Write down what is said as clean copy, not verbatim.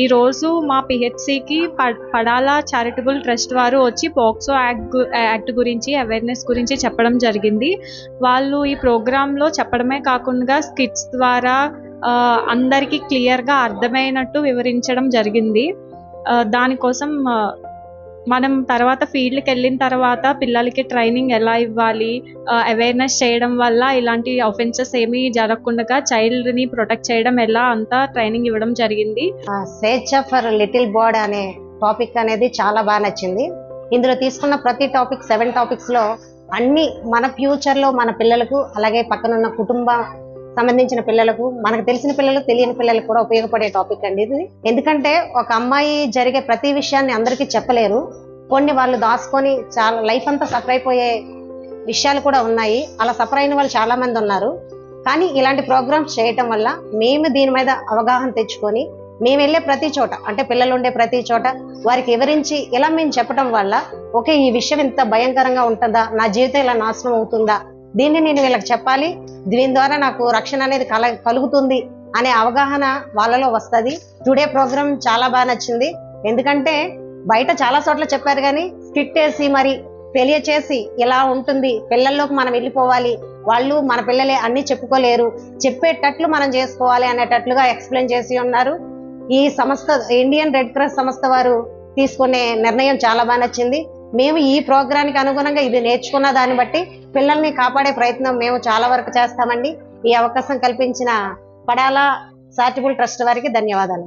ఈరోజు మా పిహెచ్సికి పడాలా charitable trust వారు వచ్చి పోక్సో యాక్ట్ గురించి అవేర్నెస్ గురించి చెప్పడం జరిగింది. వాళ్ళు ఈ ప్రోగ్రాంలో చెప్పడమే కాకుండా స్కిట్స్ ద్వారా అందరికీ క్లియర్గా అర్థమైనట్టు వివరించడం జరిగింది. దానికోసం మనం తర్వాత ఫీల్డ్కి వెళ్ళిన తర్వాత పిల్లలకి ట్రైనింగ్ ఎలా ఇవ్వాలి, అవేర్నెస్ చేయడం వల్ల ఇలాంటి ఆఫెన్సెస్ ఏమీ జరగకుండా చైల్డ్ని ప్రొటెక్ట్ చేయడం ఎలా అంతా ట్రైనింగ్ ఇవ్వడం జరిగింది. స్వేచ్ఛ ఫర్ లిటిల్ బర్డ్ అనే టాపిక్ అనేది చాలా బాగా నచ్చింది. ఇందులో తీసుకున్న ప్రతి టాపిక్ 7 టాపిక్స్లో అన్ని మన ఫ్యూచర్లో మన పిల్లలకు, అలాగే పక్కనున్న కుటుంబం సంబంధించిన పిల్లలకు, మనకు తెలిసిన పిల్లలు తెలియని పిల్లలకు కూడా ఉపయోగపడే టాపిక్ అండి ఇది. ఎందుకంటే ఒక అమ్మాయి జరిగే ప్రతి విషయాన్ని అందరికీ చెప్పలేరు. కొన్ని వాళ్ళు దాచుకొని చాలా లైఫ్ అంతా సఫర్ అయిపోయే విషయాలు కూడా ఉన్నాయి. అలా సఫర్ అయిన వాళ్ళు చాలా మంది ఉన్నారు. కానీ ఇలాంటి ప్రోగ్రామ్స్ చేయటం వల్ల మేము దీని మీద అవగాహన తెచ్చుకొని మేము వెళ్ళే ప్రతి చోట, అంటే పిల్లలు ఉండే ప్రతి చోట వారికి వివరించి ఇలా మేము చెప్పడం వల్ల ఓకే, ఈ విషయం ఇంత భయంకరంగా ఉంటుందా, నా జీవితం ఇలా నాశనం అవుతుందా, దీన్ని నేను వీళ్ళకి చెప్పాలి, దీని ద్వారా నాకు రక్షణ అనేది కలుగుతుంది అనే అవగాహన వాళ్ళలో వస్తుంది. టుడే ప్రోగ్రామ్ చాలా బాగా నచ్చింది. ఎందుకంటే బయట చాలా చోట్ల చెప్పారు, కానీ స్కిట్ వేసి మరి తెలియచేసి ఇలా ఉంటుంది, పిల్లల్లోకి మనం వెళ్ళిపోవాలి, వాళ్ళు మన పిల్లలే అన్ని చెప్పుకోలేరు, చెప్పేటట్లు మనం చేసుకోవాలి అనేటట్లుగా ఎక్స్ప్లెయిన్ చేసి ఉన్నారు. ఈ సంస్థ ఇండియన్ రెడ్ క్రాస్ సంస్థ వారు తీసుకునే నిర్ణయం చాలా బాగా నచ్చింది. మేము ఈ ప్రోగ్రాంకి అనుగుణంగా ఇది నేర్చుకున్న దాన్ని బట్టి పిల్లల్ని కాపాడే ప్రయత్నం మేము చాలా వరకు చేస్తామండి. ఈ అవకాశం కల్పించిన పడాలా చారిటబుల్ ట్రస్ట్ వారికి ధన్యవాదాలు.